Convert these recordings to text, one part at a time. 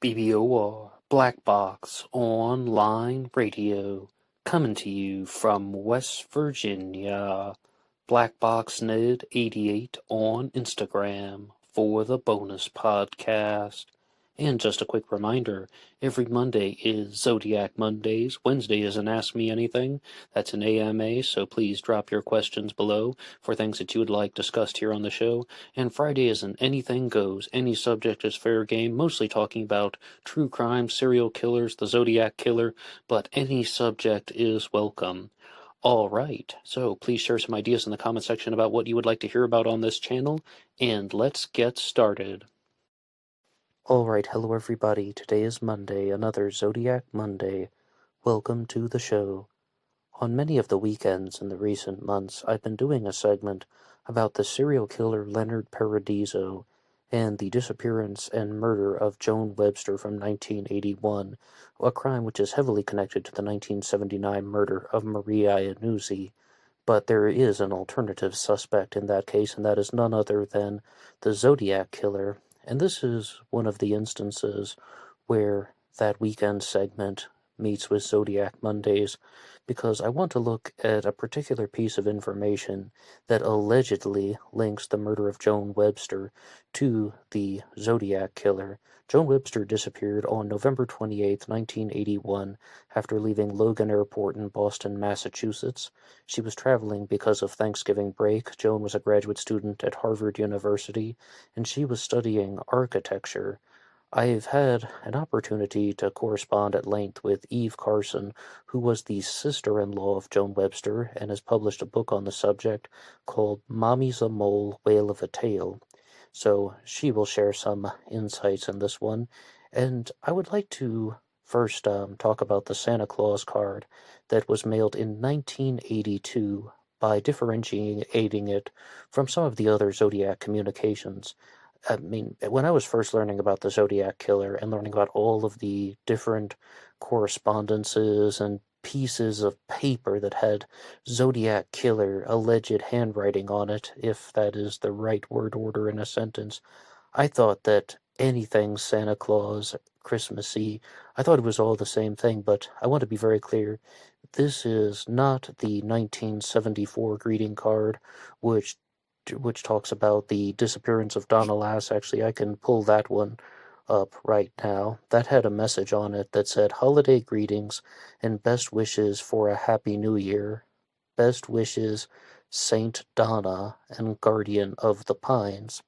BBOR, Black Box Online Radio, coming to you from West Virginia. BlackBoxNed88 on Instagram for the bonus podcast. And just a quick reminder, every Monday is Zodiac Mondays. Wednesday is an Ask Me Anything. That's an AMA, so please drop your questions below for things that you would like discussed here on the show. And Friday is an Anything Goes. Any subject is fair game, mostly talking about true crime, serial killers, the Zodiac Killer, but any subject is welcome. All right, so please share some ideas in the comment section about what you would like to hear about on this channel, and let's get started. Alright, hello everybody. Today is Monday, another Zodiac Monday. Welcome to the show. On many of the weekends in the recent months, I've been doing a segment about the serial killer Leonard Paradiso and the disappearance and murder of Joan Webster from 1981, a crime which is heavily connected to the 1979 murder of Maria Iannuzzi. But there is an alternative suspect in that case, and that is none other than the Zodiac Killer. And this is one of the instances where that weekend segment meets with Zodiac Mondays, because I want to look at a particular piece of information that allegedly links the murder of Joan Webster to the Zodiac Killer. Joan Webster disappeared on November 28, 1981, after leaving Logan Airport in Boston, Massachusetts. She was traveling because of Thanksgiving break. Joan was a graduate student at Harvard University, and she was studying architecture. I've had an opportunity to correspond at length with Eve Carson, who was the sister-in-law of Joan Webster and has published a book on the subject called Mommy's a Mole, Whale of a Tale. So she will share some insights in this one. And I would like to first talk about the Santa Claus card that was mailed in 1982 by differentiating it from some of the other Zodiac communications. I mean, when I was first learning about the Zodiac Killer and learning about all of the different correspondences and pieces of paper that had Zodiac Killer alleged handwriting on it, if that is the right word order in a sentence, I thought that anything Santa Claus, Christmassy, I thought it was all the same thing, but I want to be very clear. This is not the 1974 greeting card, which talks about the disappearance of Donna Lass. Actually, I can pull that one up right now. That had a message on it that said, "Holiday greetings and best wishes for a happy new year. Best wishes, Saint Donna and Guardian of the Pines."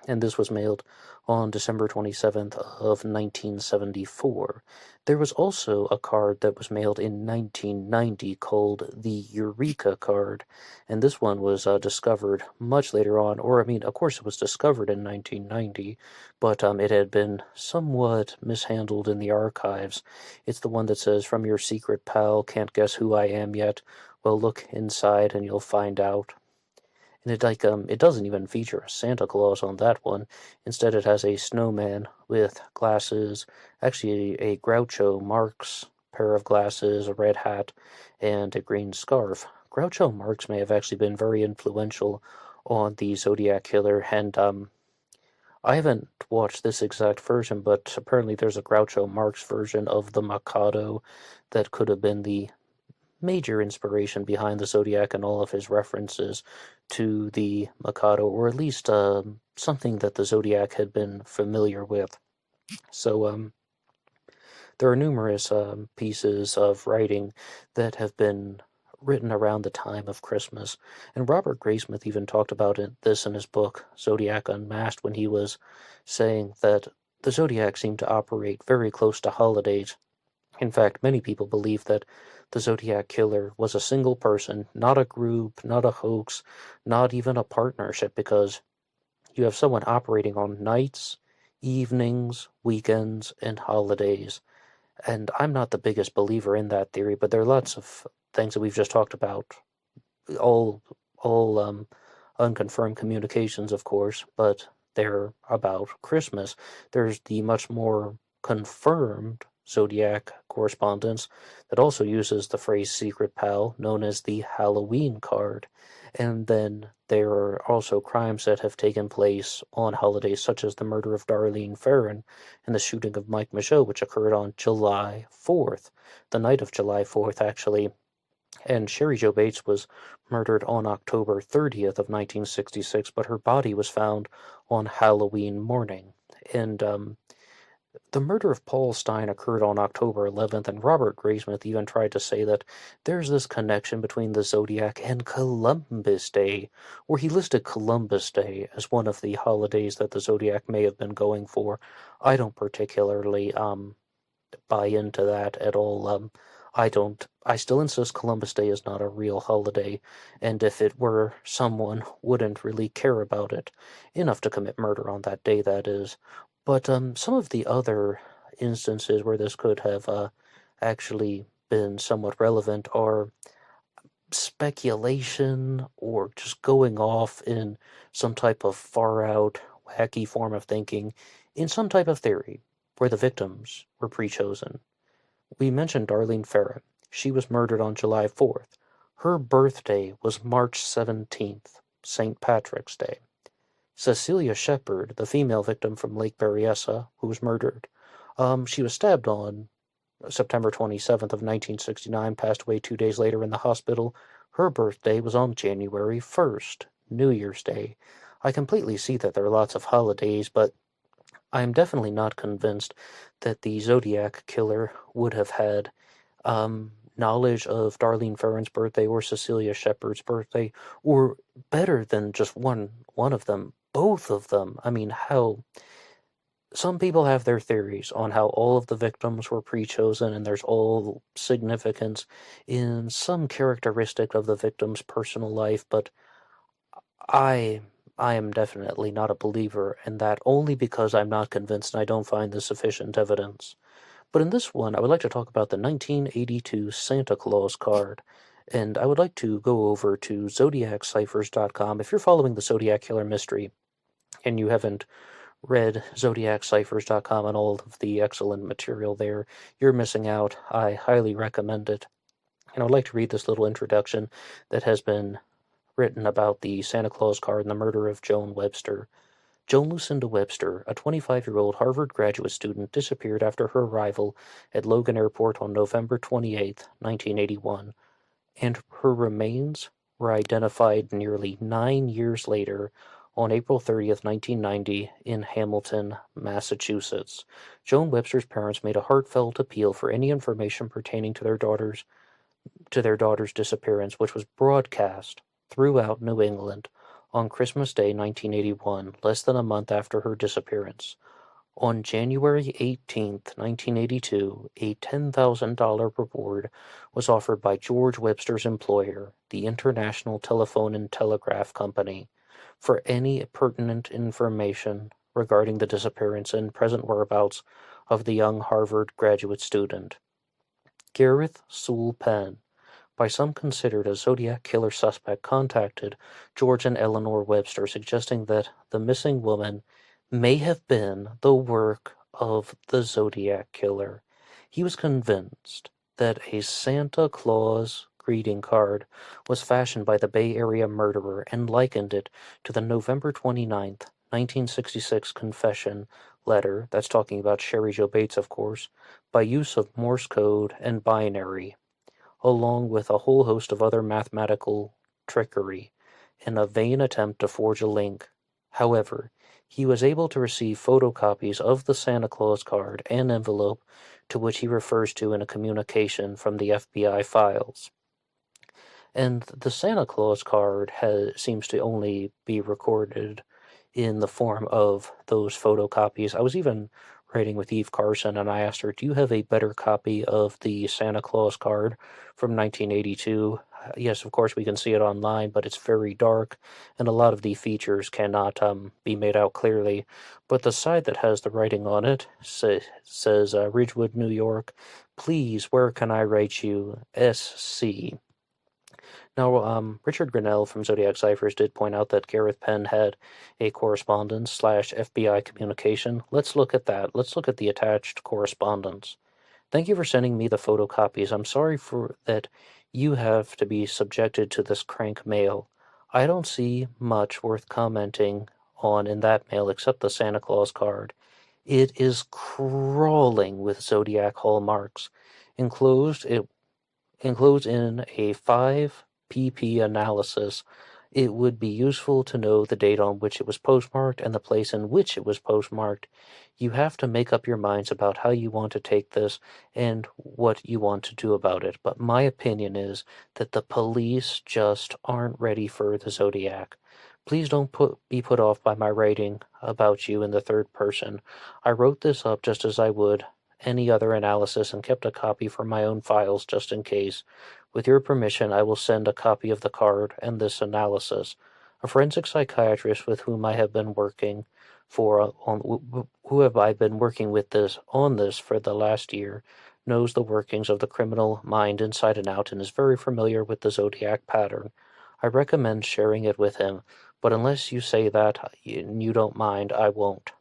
And this was mailed on December 27th of 1974. There was also a card that was mailed in 1990 called the Eureka Card, and this one was discovered much later on, or I mean, of course it was discovered in 1990, but it had been somewhat mishandled in the archives. It's the one that says, "From your secret pal, can't guess who I am yet. Well, look inside and you'll find out." And it doesn't even feature a Santa Claus on that one. Instead, it has a snowman with glasses, actually a Groucho Marx pair of glasses, a red hat, and a green scarf. Groucho Marx may have actually been very influential on the Zodiac Killer, and I haven't watched this exact version, but apparently there's a Groucho Marx version of the Mikado that could have been the major inspiration behind the Zodiac and all of his references to the Mikado, or at least something that the Zodiac had been familiar with. So there are numerous pieces of writing that have been written around the time of Christmas, and Robert Graysmith even talked about this in his book, Zodiac Unmasked, when he was saying that the Zodiac seemed to operate very close to holidays. In fact, many people believe that the Zodiac Killer was a single person, not a group, not a hoax, not even a partnership, because you have someone operating on nights, evenings, weekends, and holidays. And I'm not the biggest believer in that theory, but there are lots of things that we've just talked about, all unconfirmed communications, of course, but they're about Christmas. There's the much more confirmed Zodiac correspondence that also uses the phrase secret pal, known as the Halloween card. And then there are also crimes that have taken place on holidays, such as the murder of Darlene Farah and the shooting of Mike Michaud, which occurred on July 4th, the night of July 4th, actually. And Sherry Jo Bates was murdered on October 30th of 1966, but her body was found on Halloween morning. And the murder of Paul Stine occurred on October 11th, and Robert Graysmith even tried to say that there's this connection between the Zodiac and Columbus Day, where he listed Columbus Day as one of the holidays that the Zodiac may have been going for. I don't particularly buy into that at all. I still insist Columbus Day is not a real holiday, and if it were, someone wouldn't really care about it enough to commit murder on that day, that is. But some of the other instances where this could have actually been somewhat relevant are speculation or just going off in some type of far-out, wacky form of thinking in some type of theory where the victims were pre-chosen. We mentioned Darlene Farah. She was murdered on July 4th. Her birthday was March 17th, St. Patrick's Day. Cecelia Shepherd, the female victim from Lake Berryessa, who was murdered, she was stabbed on September 27th of 1969, passed away 2 days later in the hospital. Her birthday was on January 1st, New Year's Day. I completely see that there are lots of holidays, but I am definitely not convinced that the Zodiac killer would have had knowledge of Darlene Farah's birthday or Cecelia Shepherd's birthday, or better than just one of them, both of them. I mean, how some people have their theories on how all of the victims were pre-chosen, and there's all significance in some characteristic of the victim's personal life, but I am definitely not a believer in that, only because I'm not convinced and I don't find the sufficient evidence. But in this one, I would like to talk about the 1982 Santa Claus card, and I would like to go over to ZodiacCiphers.com. If you're following the Zodiac Killer mystery and you haven't read ZodiacCiphers.com and all of the excellent material there, you're missing out. I highly recommend it. And I would like to read this little introduction that has been written about the Santa Claus card and the murder of Joan Webster. Joan Lucinda Webster, a 25-year-old Harvard graduate student, disappeared after her arrival at Logan Airport on November 28, 1981, and her remains were identified nearly 9 years later on April 30th, 1990, in Hamilton, Massachusetts. Joan Webster's parents made a heartfelt appeal for any information pertaining to their daughter's disappearance, which was broadcast throughout New England on Christmas Day 1981, less than a month after her disappearance. On January 18, 1982, a $10,000 reward was offered by George Webster's employer, the International Telephone and Telegraph Company, for any pertinent information regarding the disappearance and present whereabouts of the young Harvard graduate student. Gareth Ban, by some considered a Zodiac killer suspect, contacted George and Eleanor Webster, suggesting that the missing woman may have been the work of the Zodiac killer. He was convinced that a Santa Claus greeting card was fashioned by the Bay Area murderer and likened it to the November 29th, 1966 confession letter, that's talking about Sherry Jo Bates, of course, by use of Morse code and binary, along with a whole host of other mathematical trickery, in a vain attempt to forge a link. However, he was able to receive photocopies of the Santa Claus card and envelope to which he refers to in a communication from the FBI files. And the Santa Claus card seems to only be recorded in the form of those photocopies. I was even writing with Eve Carson, and I asked her, do you have a better copy of the Santa Claus card from 1982? Yes, of course, we can see it online, but it's very dark, and a lot of the features cannot be made out clearly. But the side that has the writing on it says, Ridgewood, New York, please, where can I write you? SC. Now, Richard Grinnell from Zodiac Ciphers did point out that Gareth Ban had a correspondence / FBI communication. Let's look at that. Let's look at the attached correspondence. Thank you for sending me the photocopies. I'm sorry for that you have to be subjected to this crank mail. I don't see much worth commenting on in that mail except the Santa Claus card. It is crawling with Zodiac hallmarks. Enclosed in a 5 pp analysis. It would be useful to know the date on which it was postmarked and the place in which it was postmarked. You have to make up your minds about how you want to take this and what you want to do about it. But my opinion is that the police just aren't ready for the Zodiac. Please don't be put off by my writing about you in the third person. I wrote this up just as I would any other analysis and kept a copy for my own files just in case. With your permission, I will send a copy of the card and this analysis. A forensic psychiatrist with whom I have been working on this for the last year knows the workings of the criminal mind inside and out and is very familiar with the Zodiac pattern. I recommend sharing it with him, but unless you say that you don't mind, I won't.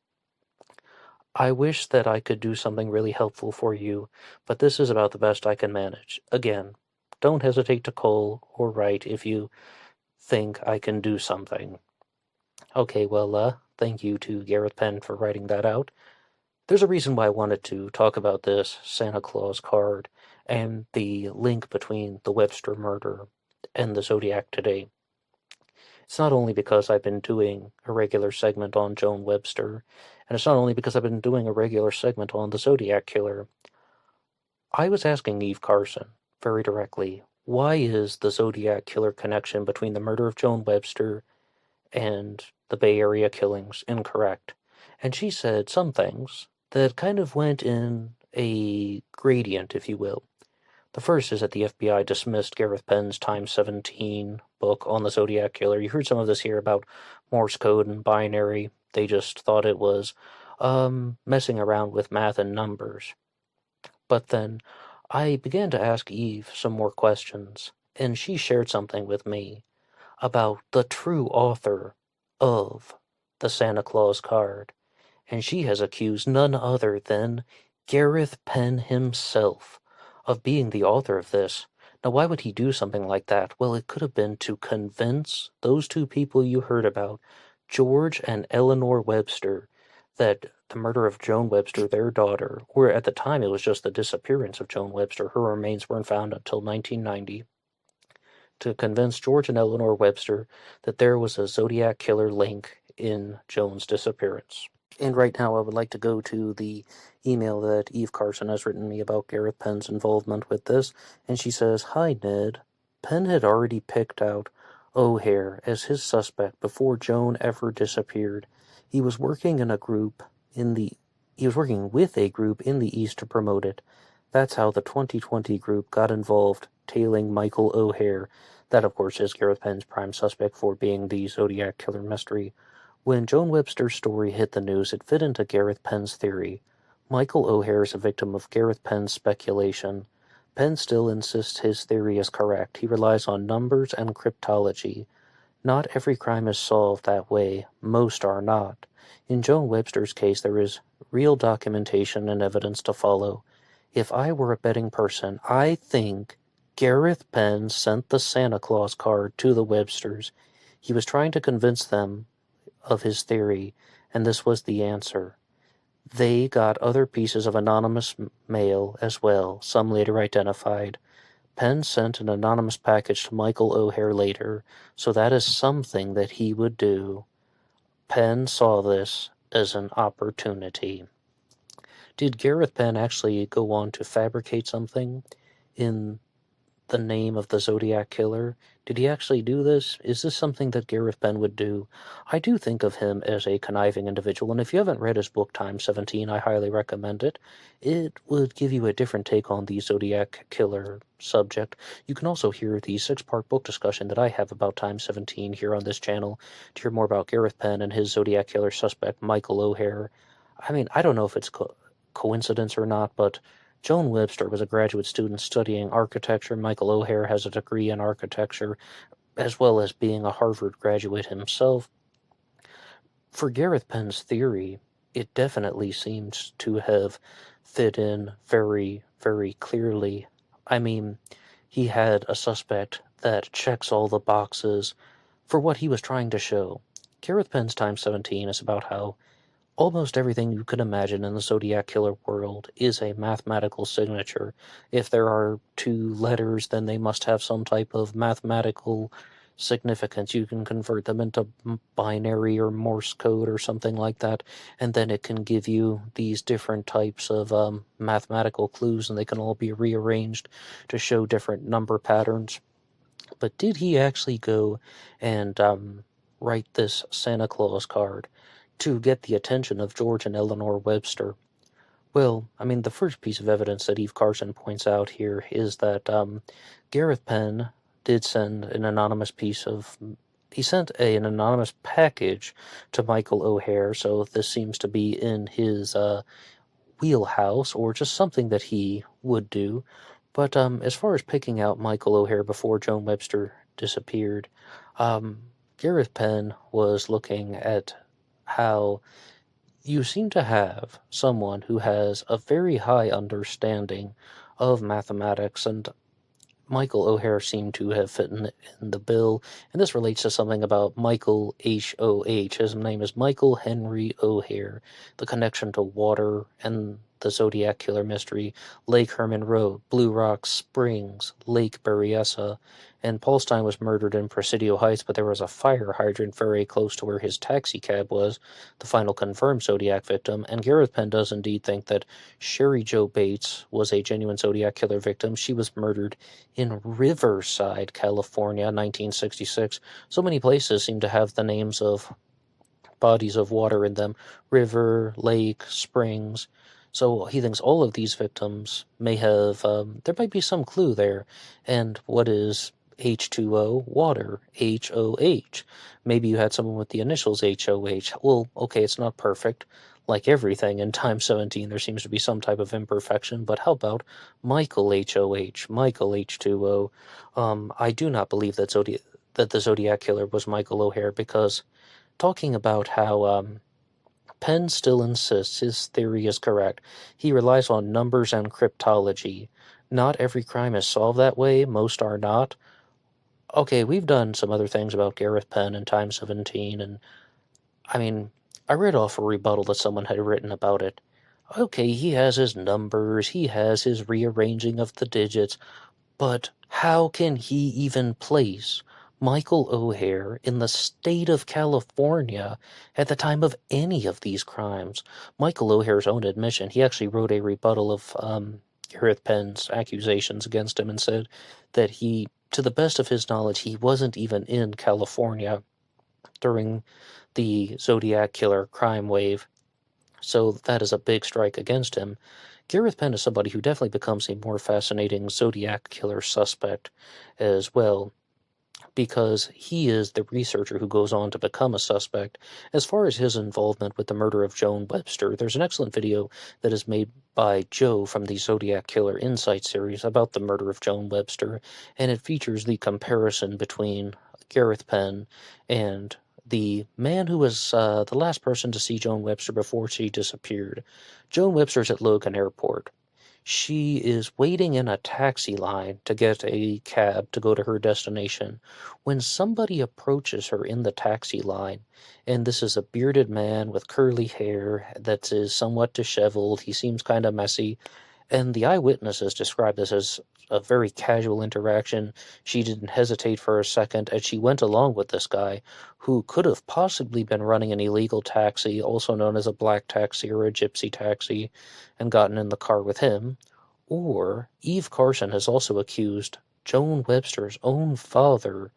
I wish that I could do something really helpful for you, but this is about the best I can manage. Again, don't hesitate to call or write if you think I can do something. Okay, well, thank you to Gareth Ban for writing that out. There's a reason why I wanted to talk about this Santa Claus card and the link between the Webster murder and the Zodiac today. It's not only because I've been doing a regular segment on Joan Webster, and it's not only because I've been doing a regular segment on the Zodiac Killer. I was asking Eve Carson, very directly, why is the Zodiac Killer connection between the murder of Joan Webster and the Bay Area killings incorrect? And she said some things that kind of went in a gradient, if you will. The first is that the FBI dismissed Gareth Ban's Time 17 book on the Zodiac Killer. You heard some of this here about Morse code and binary. They just thought it was messing around with math and numbers. But then I began to ask Eve some more questions, and she shared something with me about the true author of the Santa Claus card. And she has accused none other than Gareth Ban himself of being the author of this. Now, why would he do something like that? Well, it could have been to convince those two people you heard about, George and Eleanor Webster, that the murder of Joan Webster, their daughter, or at the time it was just the disappearance of Joan Webster, her remains weren't found until 1990, to convince George and Eleanor Webster that there was a Zodiac Killer link in Joan's disappearance. And right now I would like to go to the email that Eve Carson has written me about Gareth Ban's involvement with this, and she says, "Hi, Ned. Ban had already picked out O'Hare as his suspect before Joan ever disappeared. He was working with a group in the East to promote it. That's how the 2020 group got involved, tailing Michael O'Hare. That, of course, is Gareth Ban's prime suspect for being the Zodiac Killer mystery. When Joan Webster's story hit the news, it fit into Gareth Ban's theory. Michael O'Hare is a victim of Gareth Ban's speculation. Ban still insists his theory is correct. He relies on numbers and cryptology. Not every crime is solved that way. Most are not. In Joan Webster's case, there is real documentation and evidence to follow. If I were a betting person, I think Gareth Ban sent the Santa Claus card to the Websters. He was trying to convince them of his theory, and this was the answer. They got other pieces of anonymous mail as well, some later identified. Ban sent an anonymous package to Michael O'Hare later, so that is something that he would do. Ban saw this as an opportunity." Did Gareth Ban actually go on to fabricate something in the name of the Zodiac Killer? Did he actually do this? Is this something that Gareth Ban would do? I do think of him as a conniving individual, and if you haven't read his book Time 17, I highly recommend it. It would give you a different take on the Zodiac Killer subject. You can also hear the 6-part book discussion that I have about Time 17 here on this channel to hear more about Gareth Ban and his Zodiac Killer suspect, Michael O'Hare. I mean, I don't know if it's coincidence or not, but Joan Webster was a graduate student studying architecture. Michael O'Hare has a degree in architecture, as well as being a Harvard graduate himself. For Gareth Ban's theory, it definitely seems to have fit in very, very clearly. I mean, he had a suspect that checks all the boxes for what he was trying to show. Gareth Ban's Time 17 is about how almost everything you could imagine in the Zodiac Killer world is a mathematical signature. If there are two letters, then they must have some type of mathematical significance. You can convert them into binary or Morse code or something like that, and then it can give you these different types of mathematical clues, and they can all be rearranged to show different number patterns. But did he actually go and write this Santa Claus card to get the attention of George and Eleanor Webster? Well, I mean, the first piece of evidence that Eve Carson points out here is that Gareth Ban did send an anonymous he sent an anonymous package to Michael O'Hare, so this seems to be in his wheelhouse, or just something that he would do. But as far as picking out Michael O'Hare before Joan Webster disappeared, Gareth Ban was looking at how you seem to have someone who has a very high understanding of mathematics, and Michael O'Hare seemed to have fit in the bill, and this relates to something about Michael H.O.H. His name is Michael Henry O'Hare, the connection to water and the Zodiac Killer mystery, Lake Herman Road, Blue Rock Springs, Lake Berryessa, and Paul Stine was murdered in Presidio Heights, but there was a fire hydrant very close to where his taxi cab was, the final confirmed Zodiac victim, and Gareth Ban does indeed think that Sherry Jo Bates was a genuine Zodiac Killer victim. She was murdered in Riverside, California, 1966. So many places seem to have the names of bodies of water in them: river, lake, springs. So he thinks all of these victims may have, there might be some clue there. And what is H2O? Water. HOH. Maybe you had someone with the initials HOH. Well, okay, it's not perfect. Like everything in Time 17, there seems to be some type of imperfection, but how about Michael HOH, Michael H2O? I do not believe that the Zodiac Killer was Michael O'Hare, because talking about how Penn still insists his theory is correct. He relies on numbers and cryptology. Not every crime is solved that way. Most are not. Okay, we've done some other things about Gareth Penn and Time 17, and I mean, I read off a rebuttal that someone had written about it. Okay, he has his numbers, he has his rearranging of the digits, but how can he even place Michael O'Hare in the state of California at the time of any of these crimes? Michael O'Hare's own admission, he actually wrote a rebuttal of Gareth Penn's accusations against him and said that he, to the best of his knowledge, he wasn't even in California during the Zodiac Killer crime wave. So that is a big strike against him. Gareth Ban is somebody who definitely becomes a more fascinating Zodiac Killer suspect as well, because he is the researcher who goes on to become a suspect. As far as his involvement with the murder of Joan Webster, there's an excellent video that is made by Joe from the Zodiac Killer Insight series about the murder of Joan Webster, and it features the comparison between Gareth Ban and the man who was the last person to see Joan Webster before she disappeared. Joan Webster's at Logan Airport. She is waiting in a taxi line to get a cab to go to her destination when somebody approaches her in the taxi line, and this is a bearded man with curly hair that is somewhat disheveled. He seems kind of messy, and the eyewitnesses describe this as a very casual interaction. She didn't hesitate for a second, and she went along with this guy who could have possibly been running an illegal taxi, also known as a black taxi or a gypsy taxi, and gotten in the car with him. Or Eve Carson has also accused Joan Webster's own father,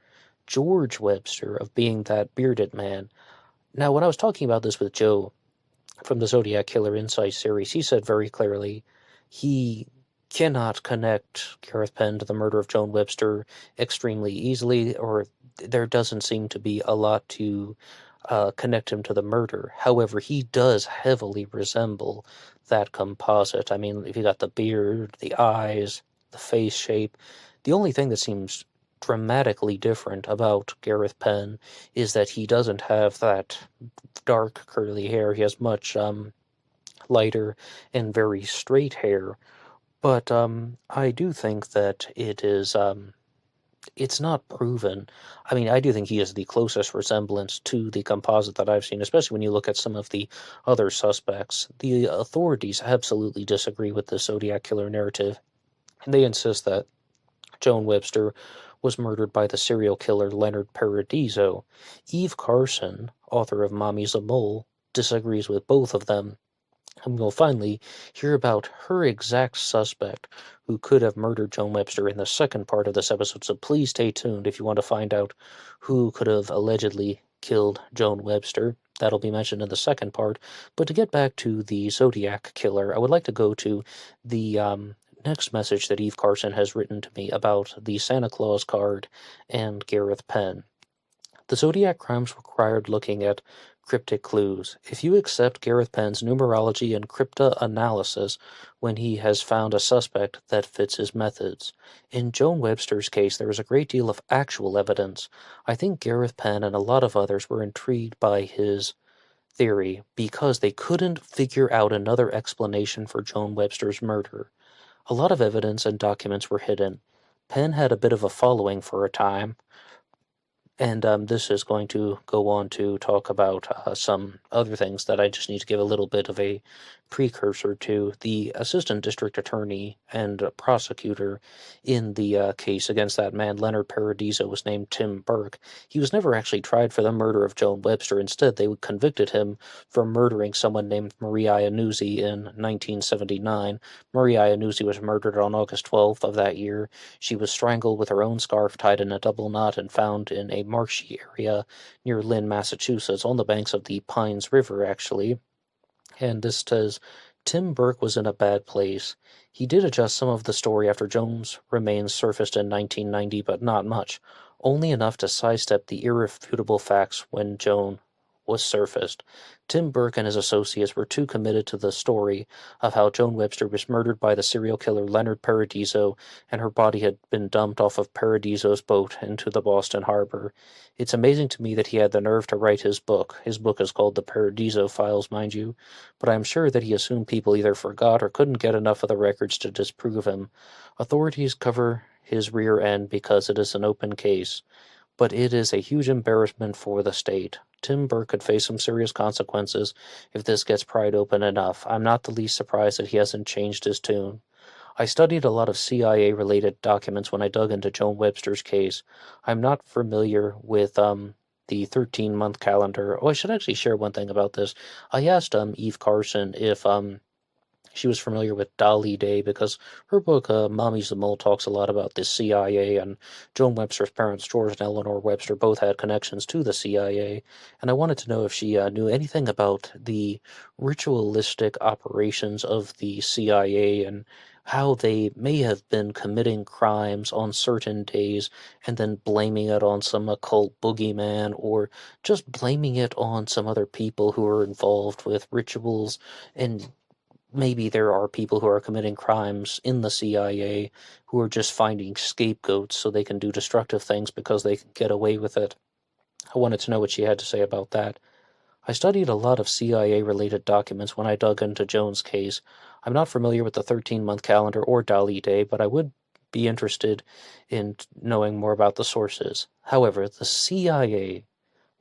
George Webster, of being that bearded man. Now, when I was talking about this with Joe from the Zodiac Killer Insight series, he said very clearly he cannot connect Gareth Ban to the murder of Joan Webster extremely easily, or there doesn't seem to be a lot to connect him to the murder. However, he does heavily resemble that composite. I mean, if you got the beard, the eyes, the face shape, the only thing that seems dramatically different about Gareth Ban is that he doesn't have that dark curly hair. He has much lighter and very straight hair. But I do think that it's not proven. I mean, I do think he is the closest resemblance to the composite that I've seen, especially when you look at some of the other suspects. The authorities absolutely disagree with the Zodiac killer narrative, and they insist that Joan Webster was murdered by the serial killer Leonard Paradiso. Eve Carson, author of Mommy's a Mole, disagrees with both of them. And we'll finally hear about her exact suspect who could have murdered Joan Webster in the second part of this episode, so please stay tuned if you want to find out who could have allegedly killed Joan Webster. That'll be mentioned in the second part. But to get back to the Zodiac killer, I would like to go to the next message that Eve Carson has written to me about the Santa Claus card and Gareth Ban. The Zodiac crimes required looking at cryptic clues. If you accept Gareth Ban's numerology and cryptanalysis when he has found a suspect that fits his methods. In Joan Webster's case, there is a great deal of actual evidence. I think Gareth Ban and a lot of others were intrigued by his theory because they couldn't figure out another explanation for Joan Webster's murder. A lot of evidence and documents were hidden. Penn had a bit of a following for a time, and this is going to go on to talk about some other things that I just need to give a little bit of a precursor to. The assistant district attorney and prosecutor in the case against that man, Leonard Paradiso, was named Tim Burke. He was never actually tried for the murder of Joan Webster. Instead, they convicted him for murdering someone named Marie Iannuzzi in 1979. Marie Iannuzzi was murdered on August 12th of that year. She was strangled with her own scarf tied in a double knot and found in a marshy area near Lynn, Massachusetts, on the banks of the Pines River, actually. And this says, Tim Burke was in a bad place. He did adjust some of the story after Joan's remains surfaced in 1990, but not much. Only enough to sidestep the irrefutable facts when Joan was surfaced. Tim Burke and his associates were too committed to the story of how Joan Webster was murdered by the serial killer Leonard Paradiso, and her body had been dumped off of Paradiso's boat into the Boston Harbor. It's amazing to me that he had the nerve to write his book. His book is called The Paradiso Files, mind you, but I'm sure that he assumed people either forgot or couldn't get enough of the records to disprove him. Authorities cover his rear end because it is an open case, but it is a huge embarrassment for the state. Tim Burke could face some serious consequences if this gets pried open enough. I'm not the least surprised that he hasn't changed his tune. I studied a lot of CIA-related documents when I dug into Joan Webster's case. I'm not familiar with the 13-month calendar. Oh, I should actually share one thing about this. I asked Eve Carson if she was familiar with Dolly Day because her book, Mommy's the Mole, talks a lot about the CIA, and Joan Webster's parents, George and Eleanor Webster, both had connections to the CIA, and I wanted to know if she knew anything about the ritualistic operations of the CIA and how they may have been committing crimes on certain days and then blaming it on some occult boogeyman or just blaming it on some other people who are involved with rituals. And maybe there are people who are committing crimes in the CIA who are just finding scapegoats so they can do destructive things because they can get away with it. I wanted to know what she had to say about that. I studied a lot of CIA-related documents when I dug into Joan's case. I'm not familiar with the 13-month calendar or Dolly Day, but I would be interested in knowing more about the sources. However, the CIA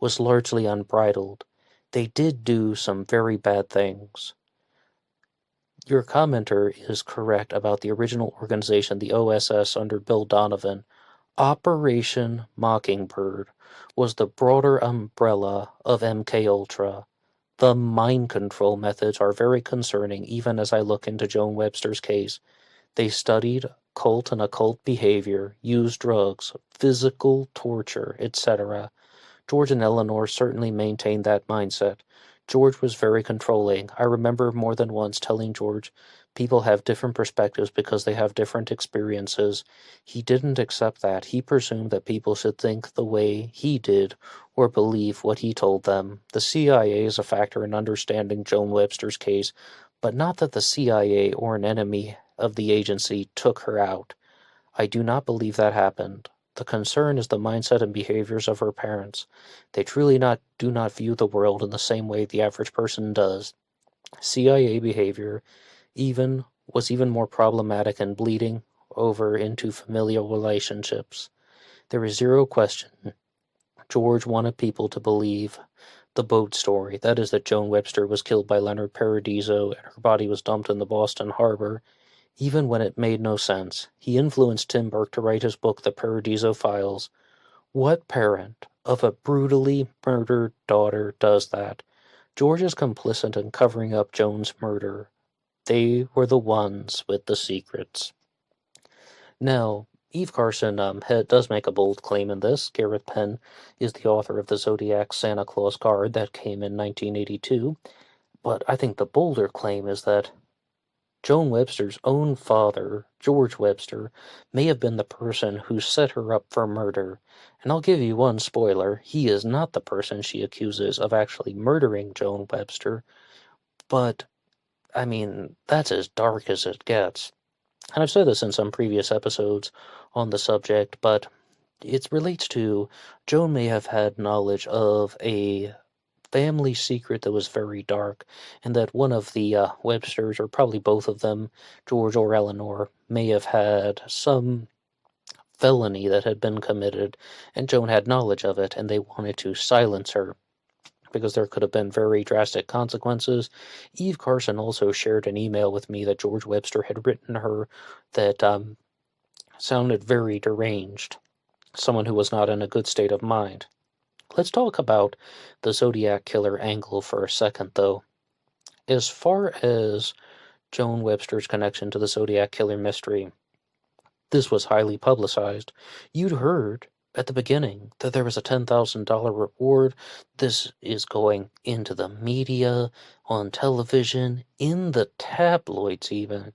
was largely unbridled. They did do some very bad things. Your commenter is correct about the original organization, the OSS under Bill Donovan. Operation Mockingbird was the broader umbrella of MKUltra. The mind control methods are very concerning even as I look into Joan Webster's case. They studied cult and occult behavior, used drugs, physical torture, etc. George and Eleanor certainly maintained that mindset. George was very controlling. I remember more than once telling George, people have different perspectives because they have different experiences. He didn't accept that. He presumed that people should think the way he did or believe what he told them. The CIA is a factor in understanding Joan Webster's case, but not that the CIA or an enemy of the agency took her out. I do not believe that happened. The The concern is the mindset and behaviors of her parents. They truly do not view the world in the same way the average person does. CIA behavior was even more problematic and bleeding over into familial relationships. There is zero question George wanted people to believe the boat story, that is, that Joan Webster was killed by Leonard Paradiso and her body was dumped in the Boston Harbor, even when it made no sense. He influenced Tim Burke to write his book, The Paradiso Files. What parent of a brutally murdered daughter does that? George is complicit in covering up Joan's murder. They were the ones with the secrets. Now, Eve Carson does make a bold claim in this. Gareth Ban is the author of the Zodiac Santa Claus card that came in 1982. But I think the bolder claim is that Joan Webster's own father, George Webster, may have been the person who set her up for murder. And I'll give you one spoiler. He is not the person she accuses of actually murdering Joan Webster. But, I mean, that's as dark as it gets. And I've said this in some previous episodes on the subject, but it relates to Joan may have had knowledge of a family secret that was very dark, and that one of the Websters, or probably both of them, George or Eleanor, may have had some felony that had been committed, and Joan had knowledge of it, and they wanted to silence her, because there could have been very drastic consequences. Eve Carson also shared an email with me that George Webster had written her that sounded very deranged, someone who was not in a good state of mind. Let's talk about the Zodiac Killer angle for a second, though. As far as Joan Webster's connection to the Zodiac Killer mystery, this was highly publicized. You'd heard at the beginning that there was a $10,000 reward. This is going into the media, on television, in the tabloids even.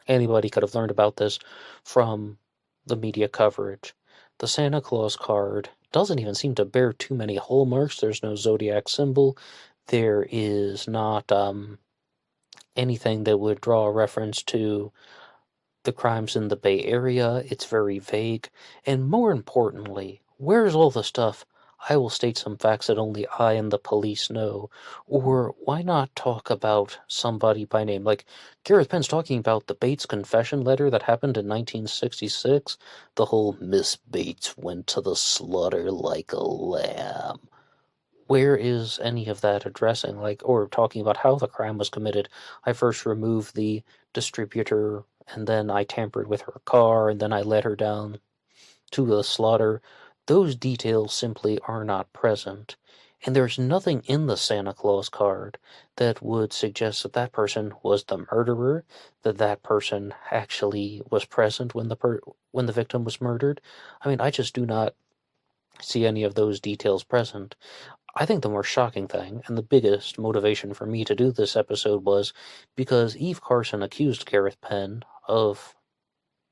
Anybody could have learned about this from the media coverage. The Santa Claus card doesn't even seem to bear too many hallmarks. There's no zodiac symbol. There is not anything that would draw a reference to the crimes in the Bay Area. It's very vague. And more importantly, where's all the stuff? I will state some facts that only I and the police know. Or why not talk about somebody by name? Like Gareth Ban's talking about the Bates confession letter that happened in 1966. The whole Miss Bates went to the slaughter like a lamb. Where is any of that addressing, or talking about how the crime was committed? I first removed the distributor, and then I tampered with her car, and then I led her down to the slaughter. Those details simply are not present, and there's nothing in the Santa Claus card that would suggest that that person was the murderer, that that person actually was present when the victim was murdered. I mean, I just do not see any of those details present. I think the more shocking thing, and the biggest motivation for me to do this episode, was because Eve Carson accused Gareth Ban of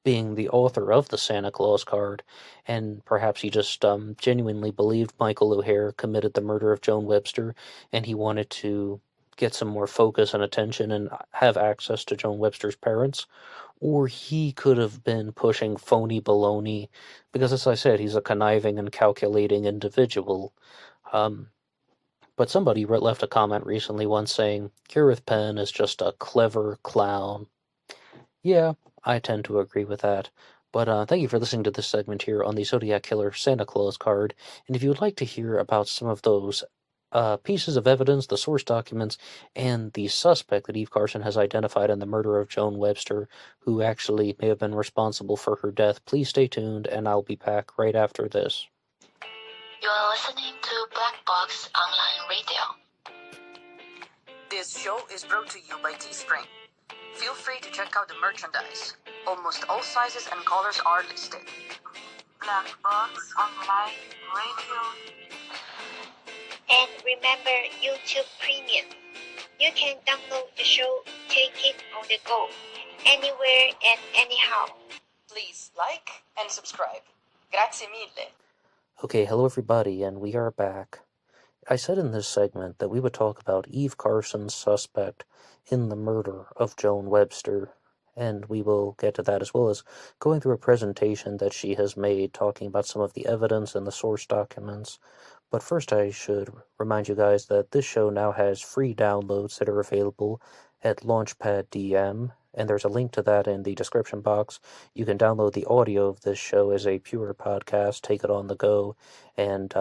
being the author of the Santa Claus card, and perhaps he just genuinely believed Michael O'Hare committed the murder of Joan Webster, and he wanted to get some more focus and attention and have access to Joan Webster's parents. Or he could have been pushing phony baloney, because as I said, he's a conniving and calculating individual. But somebody left a comment recently once saying, Gareth Ban is just a clever clown. Yeah, I tend to agree with that. But thank you for listening to this segment here on the Zodiac Killer Santa Claus card. And if you would like to hear about some of those pieces of evidence, the source documents, and the suspect that Eve Carson has identified in the murder of Joan Webster, who actually may have been responsible for her death, please stay tuned, and I'll be back right after this. You are listening to Blackbox Online Radio. This show is brought to you by TeeSpring. Feel free to check out the merchandise. Almost all sizes and colors are listed. Blackbox Online Radio. And remember YouTube Premium. You can download the show, take it on the go, anywhere and anyhow. Please like and subscribe. Grazie mille. Okay, hello everybody, and we are back. I said in this segment that we would talk about Eve Carson's suspect in the murder of Joan Webster, and we will get to that as well as going through a presentation that she has made talking about some of the evidence and the source documents. But first I should remind you guys that this show now has free downloads that are available at LaunchPad DM, and there's a link to that in the description box. You can download the audio of this show as a pure podcast, take it on the go, and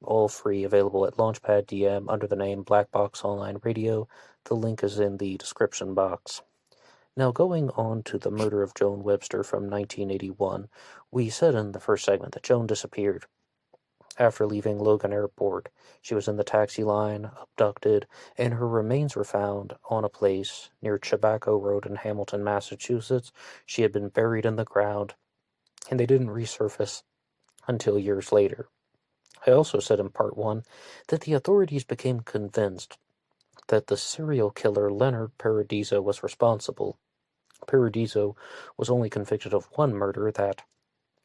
all free, available at LaunchPad DM under the name BlackBoxOnlineRadio. The link is in the description box. Now, going on to the murder of Joan Webster from 1981, we said in the first segment that Joan disappeared after leaving Logan Airport. She was in the taxi line, abducted, and her remains were found on a place near Tobacco Road in Hamilton, Massachusetts. She had been buried in the ground, and they didn't resurface until years later. I also said in part 1 that the authorities became convinced that the serial killer Leonard Paradiso was responsible. Paradiso was only convicted of one murder, that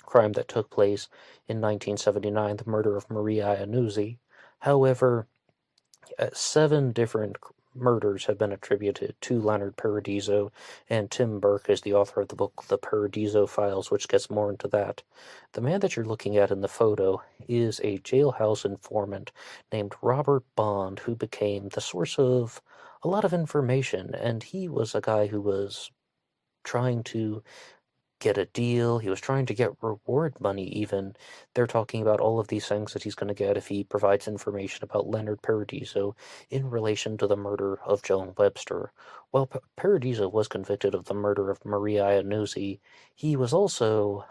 crime that took place in 1979, the murder of Maria Iannuzzi. However, 7 different murders have been attributed to Leonard Paradiso, and Tim Burke is the author of the book The Paradiso Files, which gets more into that. The man that you're looking at in the photo is a jailhouse informant named Robert Bond, who became the source of a lot of information, and he was a guy who was trying to get a deal. He was trying to get reward money even. They're talking about all of these things that he's going to get if he provides information about Leonard Paradiso in relation to the murder of Joan Webster. While Paradiso was convicted of the murder of Maria Iannuzzi, he was also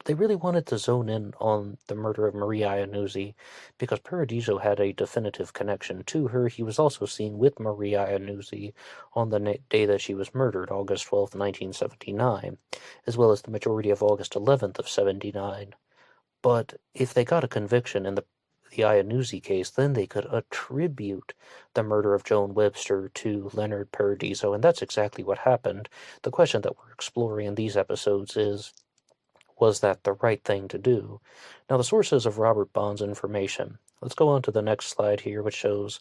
they really wanted to zone in on the murder of Maria Iannuzzi because Paradiso had a definitive connection to her. He was also seen with Maria Iannuzzi on the day that she was murdered, August 12th, 1979, as well as the majority of August 11th of 79. But if they got a conviction in the Iannuzzi case, then they could attribute the murder of Joan Webster to Leonard Paradiso, and that's exactly what happened. The question that we're exploring in these episodes is, was that the right thing to do? Now, the sources of Robert Bond's information. Let's go on to the next slide here, which shows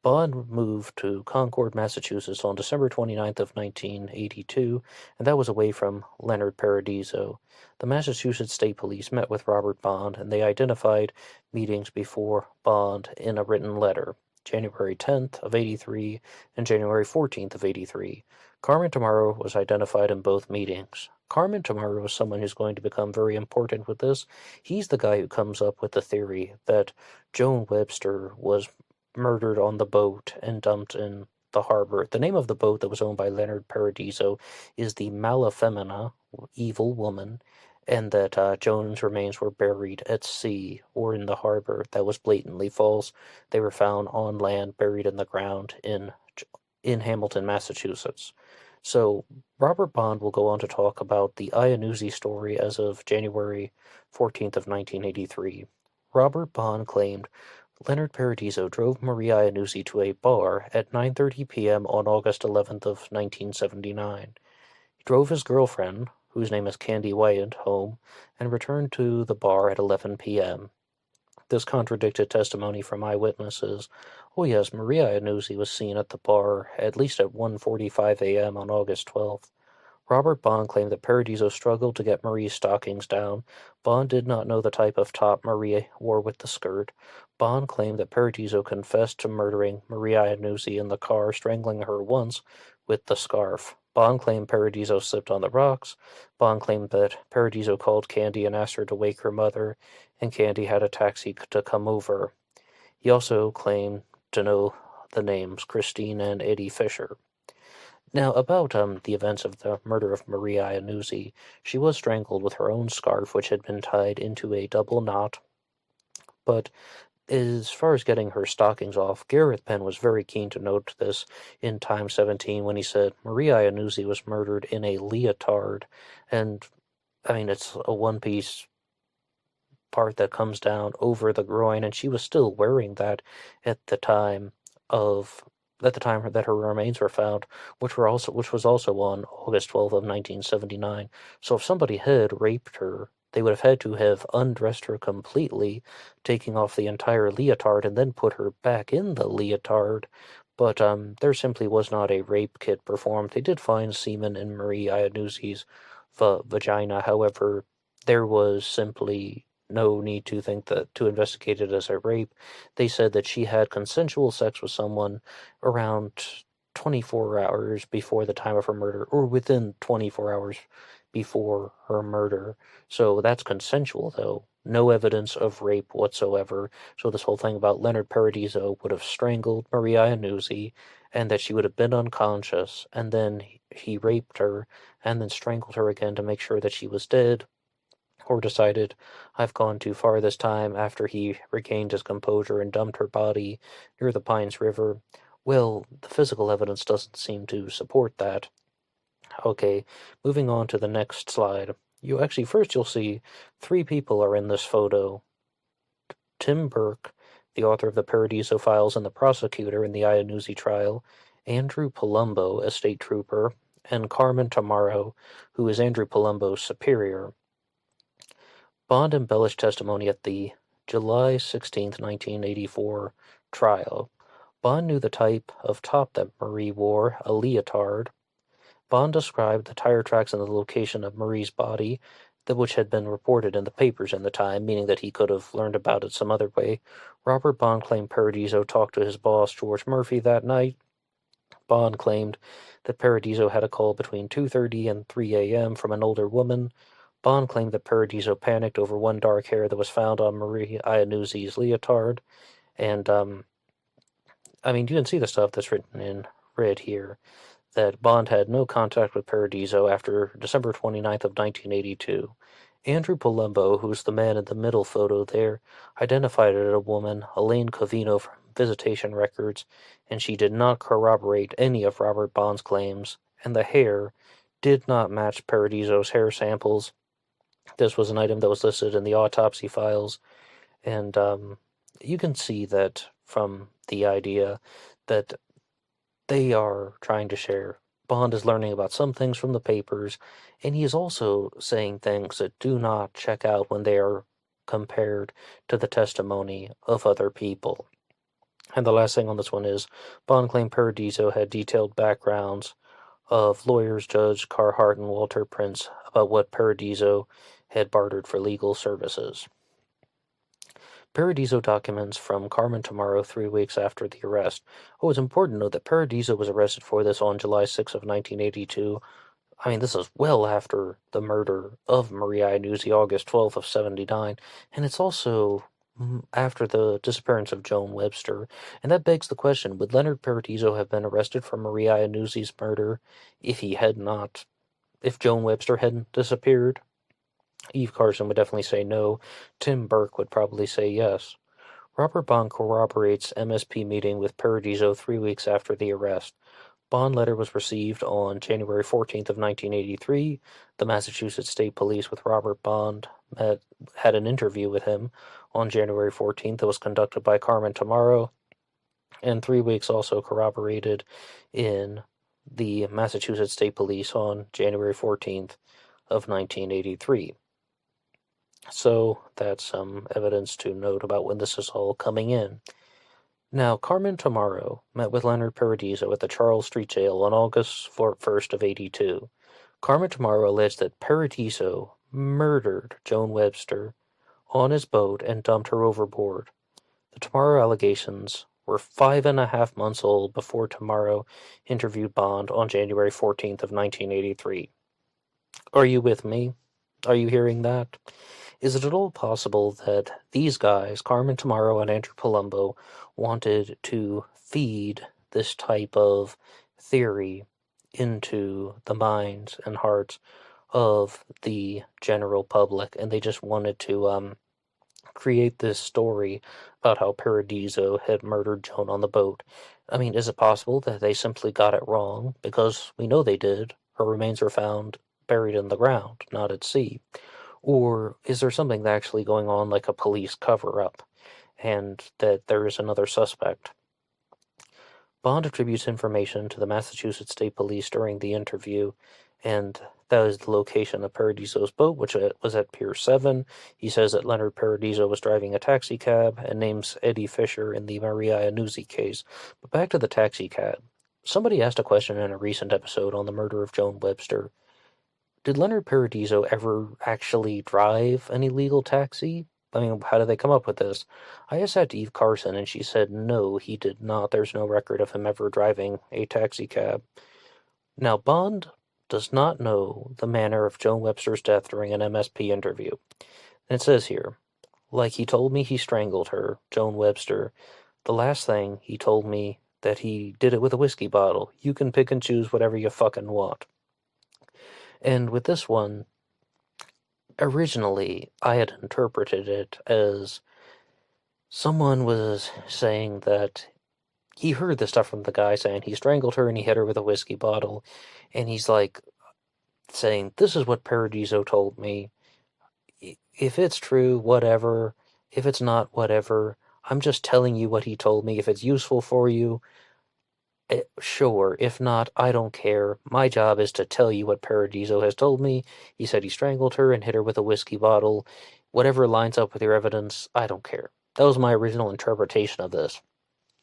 Bond moved to Concord, Massachusetts on December 29th of 1982, and that was away from Leonard Paradiso. The Massachusetts State Police met with Robert Bond, and they identified meetings before Bond in a written letter, January 10th of 83 and January 14th of 83. Carmen Tomorrow was identified in both meetings. Carmen Tomorrow is someone who's going to become very important with this. He's the guy who comes up with the theory that Joan Webster was murdered on the boat and dumped in the harbor. The name of the boat that was owned by Leonard Paradiso is the Malafemina, Evil Woman, and that Joan's remains were buried at sea or in the harbor. That was blatantly false. They were found on land, buried in the ground in Hamilton, Massachusetts. So Robert Bond will go on to talk about the Iannuzzi story as of January 14th of 1983. Robert Bond claimed Leonard Paradiso drove Maria Iannuzzi to a bar at 9:30 p.m. on August 11th of 1979. He drove his girlfriend, whose name is Candy Wyatt, home, and returned to the bar at 11 p.m. This contradicted testimony from eyewitnesses. Oh yes, Maria Iannuzzi was seen at the bar at least at 1:45 a.m. on August 12th. Robert Bond claimed that Paradiso struggled to get Marie's stockings down. Bond did not know the type of top Maria wore with the skirt. Bond claimed that Paradiso confessed to murdering Maria Iannuzzi in the car, strangling her once with the scarf. Bond claimed Paradiso slipped on the rocks. Bond claimed that Paradiso called Candy and asked her to wake her mother, and Candy had a taxi to come over. He also claimed to know the names Christine and Eddie Fisher. Now, about the events of the murder of Maria Iannuzzi, she was strangled with her own scarf, which had been tied into a double knot. But as far as getting her stockings off, Gareth Ban was very keen to note this in Time 17 when he said Maria Iannuzzi was murdered in a leotard. And, I mean, it's a one-piece part that comes down over the groin, and she was still wearing that at the time that her remains were found, which was also on August 12th of 1979. So if somebody had raped her, they would have had to have undressed her completely, taking off the entire leotard, and then put her back in the leotard. but there simply was not a rape kit performed. They did find semen in Marie Iannuzzi's vagina. However, there was simply no need to think that to investigate it as a rape. They said that she had consensual sex with someone around 24 hours before the time of her murder, or within 24 hours before her murder. So that's consensual, though. No evidence of rape whatsoever. So this whole thing about Leonard Paradiso would have strangled Marie Iannuzzi, and that she would have been unconscious, and then he raped her, and then strangled her again to make sure that she was dead, or decided, I've gone too far this time, after he regained his composure and dumped her body near the Pines River. Well, the physical evidence doesn't seem to support that. Okay, moving on to the next slide. First you'll see 3 people are in this photo. Tim Burke, the author of the Paradiso Files and the prosecutor in the Iannuzzi trial, Andrew Palumbo, a state trooper, and Carmen Tomorrow, who is Andrew Palumbo's superior. Bond embellished testimony at the July 16, 1984 trial. Bond knew the type of top that Marie wore, a leotard. Bond described the tire tracks and the location of Marie's body, which had been reported in the papers in the time, meaning that he could have learned about it some other way. Robert Bond claimed Paradiso talked to his boss, George Murphy, that night. Bond claimed that Paradiso had a call between 2:30 and 3 a.m. from an older woman. Bond claimed that Paradiso panicked over one dark hair that was found on Marie Iannuzzi's leotard. And, you can see the stuff that's written in red here, that Bond had no contact with Paradiso after December 29th of 1982. Andrew Palumbo, who's the man in the middle photo there, identified it as a woman, Elaine Covino, from visitation records, and she did not corroborate any of Robert Bond's claims, and the hair did not match Paradiso's hair samples. This was an item that was listed in the autopsy files, and you can see that from the idea that they are trying to share. Bond is learning about some things from the papers, and he is also saying things that do not check out when they are compared to the testimony of other people. And the last thing on this one is, Bond claimed Paradiso had detailed backgrounds of lawyers Judge Carhart and Walter Prince about what Paradiso had bartered for legal services. Paradiso documents from Carmen Tomorrow 3 weeks after the arrest. Oh, it's important to note that Paradiso was arrested for this on July 6 of 1982. This is well after the murder of Marie Iannuzzi, August 12th of 79, and it's also after the disappearance of Joan Webster. And that begs the question, would Leonard Paradiso have been arrested for Marie Iannuzzi's murder if Joan Webster hadn't disappeared? Eve Carson would definitely say no. Tim Burke would probably say yes. Robert Bond corroborates MSP meeting with Paradiso 3 weeks after the arrest. Bond letter was received on January 14th of 1983. The Massachusetts State Police with Robert Bond had an interview with him on January 14th that was conducted by Carmen Tomorrow, and 3 weeks also corroborated in the Massachusetts State Police on January 14th of 1983. So that's some evidence to note about when this is all coming in. Now, Carmen Tomorrow met with Leonard Paradiso at the Charles Street Jail on August 1st of 82. Carmen Tomorrow alleged that Paradiso murdered Joan Webster on his boat and dumped her overboard. The Tomorrow allegations were 5.5 months old before Tomorrow interviewed Bond on January 14th of 1983. Are you with me? Are you hearing that? Is it at all possible that these guys, Carmen Tomorrow and Andrew Palumbo, wanted to feed this type of theory into the minds and hearts of the general public, and they just wanted to create this story about how Paradiso had murdered Joan on the boat? Is it possible that they simply got it wrong? Because we know they did. Her remains were found buried in the ground, not at sea. Or is there something actually going on, like a police cover-up, and that there is another suspect? Bond attributes information to the Massachusetts State Police during the interview, and that is the location of Paradiso's boat, which was at Pier 7. He says that Leonard Paradiso was driving a taxi cab and names Eddie Fisher in the Maria Iannuzzi case. But back to the taxi cab. Somebody asked a question in a recent episode on the murder of Joan Webster. Did Leonard Paradiso ever actually drive an illegal taxi? I mean, how did they come up with this? I asked that to Eve Carson, and she said no, he did not. There's no record of him ever driving a taxi cab. Now, Bond does not know the manner of Joan Webster's death during an MSP interview. And it says here, like he told me he strangled her, Joan Webster. The last thing he told me that he did it with a whiskey bottle. You can pick and choose whatever you fucking want. And with this one, originally, I had interpreted it as someone was saying that he heard the stuff from the guy saying he strangled her and he hit her with a whiskey bottle. And he's like saying, this is what Paradiso told me. If it's true, whatever. If it's not, whatever. I'm just telling you what he told me. If it's useful for you, sure. If not, I don't care. My job is to tell you what Paradiso has told me. He said he strangled her and hit her with a whiskey bottle. Whatever lines up with your evidence, I don't care. That was my original interpretation of this.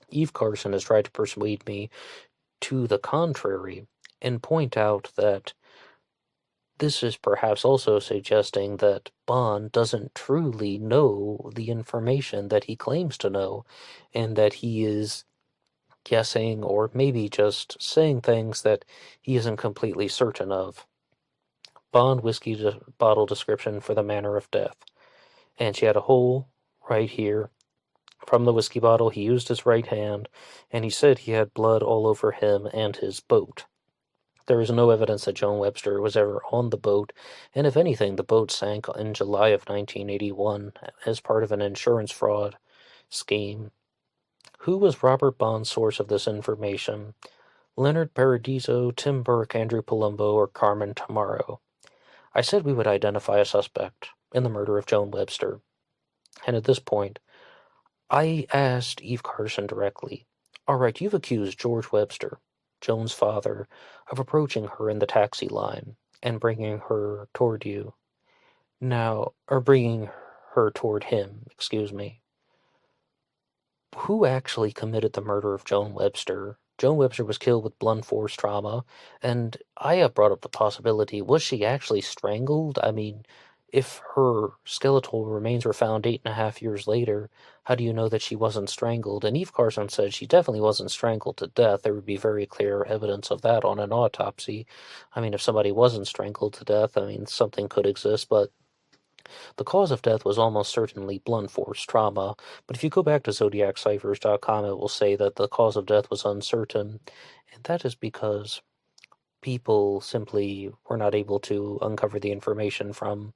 Eve Carson has tried to persuade me to the contrary and point out that this is perhaps also suggesting that Bond doesn't truly know the information that he claims to know, and that he is guessing or maybe just saying things that he isn't completely certain of. Bond whiskey bottle description for the manner of death. And she had a hole right here from the whiskey bottle. He used his right hand, and he said he had blood all over him and his boat. There is no evidence that Joan Webster was ever on the boat, and if anything, the boat sank in July of 1981 as part of an insurance fraud scheme. Who was Robert Bond's source of this information? Leonard Paradiso, Tim Burke, Andrew Palumbo, or Carmen Tomorrow? I said we would identify a suspect in the murder of Joan Webster, and at this point, I asked Eve Carson directly, all right, you've accused George Webster, Joan's father, of approaching her in the taxi line and bringing her toward you. Now, or bringing her toward him, excuse me. Who actually committed the murder of Joan Webster? Joan Webster was killed with blunt force trauma, and I have brought up the possibility, was she actually strangled? I mean, if her skeletal remains were found 8.5 years later, how do you know that she wasn't strangled? And Eve Carson said she definitely wasn't strangled to death. There would be very clear evidence of that on an autopsy. I mean, if somebody wasn't strangled to death, I mean, something could exist, but the cause of death was almost certainly blunt force trauma. But if you go back to ZodiacCiphers.com, it will say that the cause of death was uncertain, and that is because people simply were not able to uncover the information from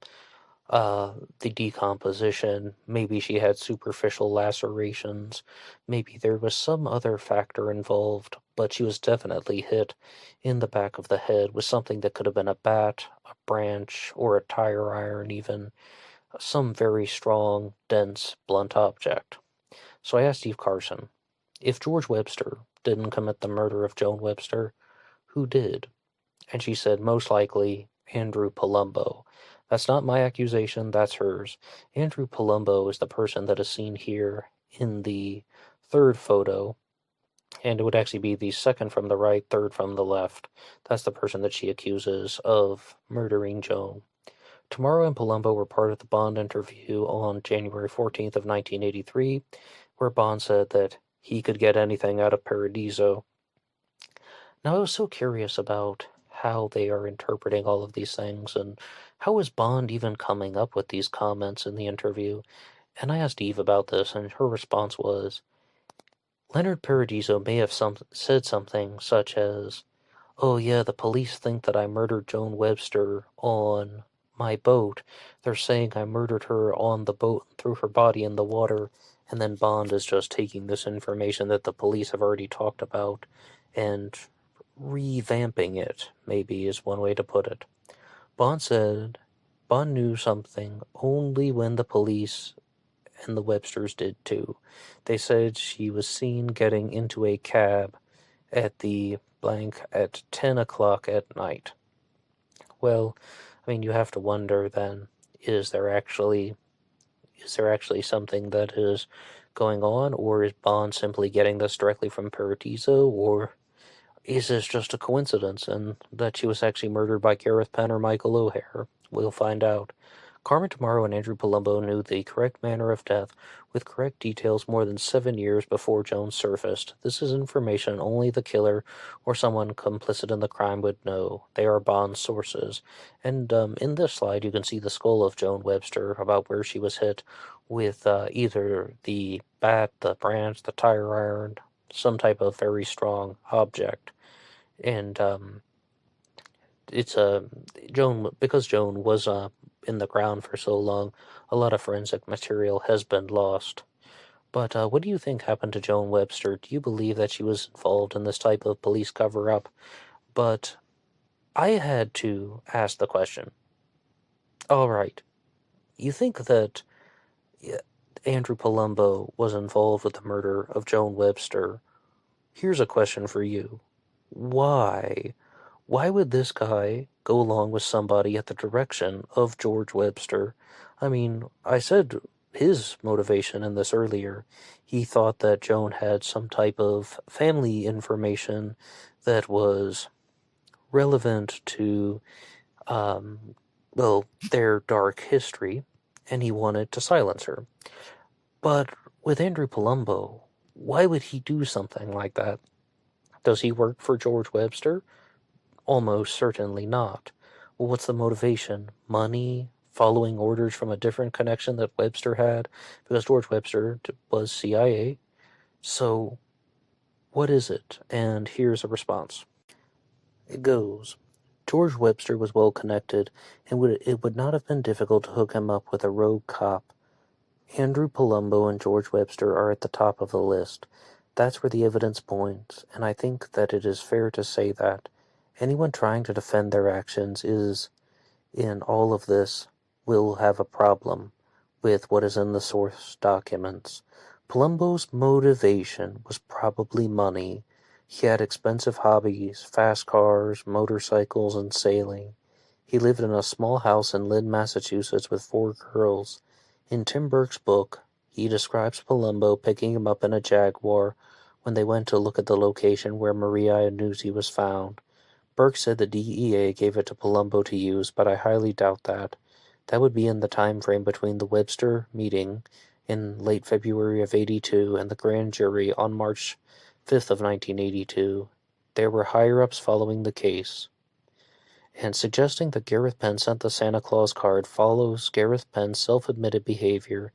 the decomposition. Maybe she had superficial lacerations. Maybe there was some other factor involved, but she was definitely hit in the back of the head with something that could have been a bat, a branch, or a tire iron even. Some very strong, dense, blunt object. So I asked Steve Carson, if George Webster didn't commit the murder of Joan Webster, who did? And she said, most likely, Andrew Palumbo. That's not my accusation, that's hers. Andrew Palumbo is the person that is seen here in the third photo, and it would actually be the second from the right, third from the left. That's the person that she accuses of murdering Joan. Tomorrow and Palumbo were part of the Bond interview on January 14th of 1983, where Bond said that he could get anything out of Paradiso. Now, I was so curious about how they are interpreting all of these things, and how is Bond even coming up with these comments in the interview? And I asked Eve about this, and her response was, Leonard Paradiso may have said something such as, oh yeah, the police think that I murdered Joan Webster on my boat. They're saying I murdered her on the boat and threw her body in the water, and then Bond is just taking this information that the police have already talked about and revamping it, maybe is one way to put it. Bond said Bond knew something only when the police and the Websters did too. They said she was seen getting into a cab at the blank at 10 o'clock at night. Well, I mean, you have to wonder then, is there actually something that is going on, or is Bond simply getting this directly from Paradiso, or is this just a coincidence and that she was actually murdered by Gareth Ban or Michael O'Hare? We'll find out. Carmen Tomorrow and Andrew Palumbo knew the correct manner of death with correct details more than 7 years before Jones surfaced. This is information only the killer or someone complicit in the crime would know. They are Bond's sources. And in this slide, you can see the skull of Joan Webster, about where she was hit with either the bat, the branch, the tire iron, some type of very strong object. And it's Joan, because Joan was in the ground for so long, a lot of forensic material has been lost. But what do you think happened to Joan Webster? Do you believe that she was involved in this type of police cover-up? But I had to ask the question. All right, you think that Andrew Palumbo was involved with the murder of Joan Webster? Here's a question for you. Why? Why would this guy go along with somebody at the direction of George Webster? I mean, I said his motivation in this earlier. He thought that Joan had some type of family information that was relevant to, their dark history, and he wanted to silence her. But with Andrew Palumbo, why would he do something like that? Does he work for George Webster? Almost certainly not. Well, what's the motivation? Money? Following orders from a different connection that Webster had? Because George Webster was CIA. So, what is it? And here's a response. It goes, George Webster was well connected, and it would not have been difficult to hook him up with a rogue cop. Andrew Palumbo and George Webster are at the top of the list. That's where the evidence points, and I think that it is fair to say that anyone trying to defend their actions in all of this will have a problem with what is in the source documents. Palumbo's motivation was probably money. He had expensive hobbies, fast cars, motorcycles, and sailing. He lived in a small house in Lynn, Massachusetts with 4 girls. In Tim Burke's book, he describes Palumbo picking him up in a Jaguar when they went to look at the location where Maria Annuzzi was found. Burke said the DEA gave it to Palumbo to use, but I highly doubt that. That would be in the time frame between the Webster meeting in late February of '82 and the grand jury on March 5th of 1982. There were higher-ups following the case. And suggesting that Gareth Ban sent the Santa Claus card follows Gareth Ban's self-admitted behavior.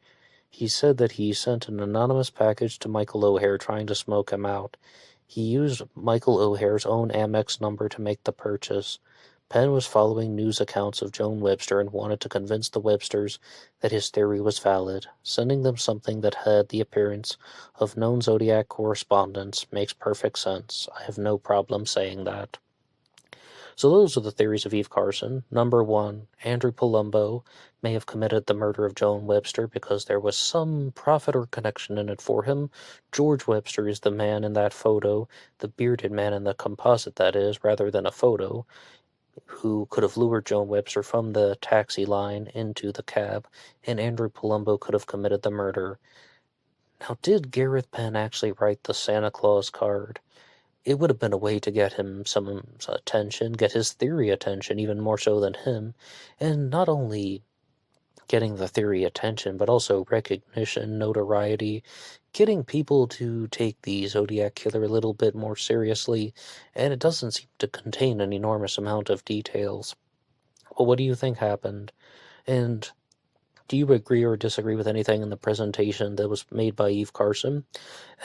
He said that he sent an anonymous package to Michael O'Hare trying to smoke him out. He used Michael O'Hare's own Amex number to make the purchase. Penn was following news accounts of Joan Webster and wanted to convince the Websters that his theory was valid. Sending them something that had the appearance of known Zodiac correspondence makes perfect sense. I have no problem saying that. So those are the theories of Eve Carson. Number 1, Andrew Palumbo may have committed the murder of Joan Webster because there was some profit or connection in it for him. George Webster is the man in that photo, the bearded man in the composite, that is, rather than a photo, who could have lured Joan Webster from the taxi line into the cab, and Andrew Palumbo could have committed the murder. Now, did Gareth Ban actually write the Santa Claus card? It would have been a way to get him some attention, get his theory attention, even more so than him, and not only getting the theory attention, but also recognition, notoriety, getting people to take the Zodiac Killer a little bit more seriously, and it doesn't seem to contain an enormous amount of details. Well, what do you think happened? And do you agree or disagree with anything in the presentation that was made by Eve Carson?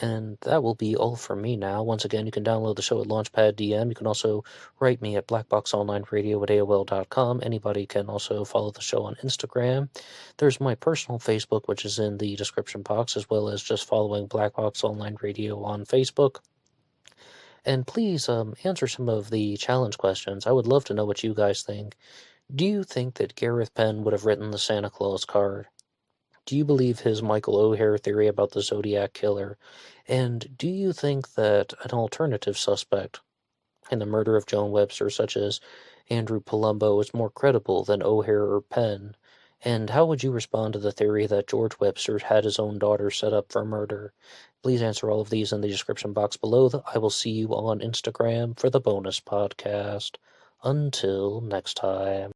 And that will be all from me now. Once again, you can download the show at LaunchPad DM. You can also write me at BlackBoxOnlineRadio at AOL.com. Anybody can also follow the show on Instagram. There's my personal Facebook, which is in the description box, as well as just following Black Box Online Radio on Facebook. And please answer some of the challenge questions. I would love to know what you guys think. Do you think that Gareth Ban would have written the Santa Claus card? Do you believe his Michael O'Hare theory about the Zodiac Killer? And do you think that an alternative suspect in the murder of Joan Webster, such as Andrew Palumbo is more credible than O'Hare or Penn? And how would you respond to the theory that George Webster had his own daughter set up for murder? Please answer all of these in the description box below. I will see you on Instagram for the bonus podcast. Until next time.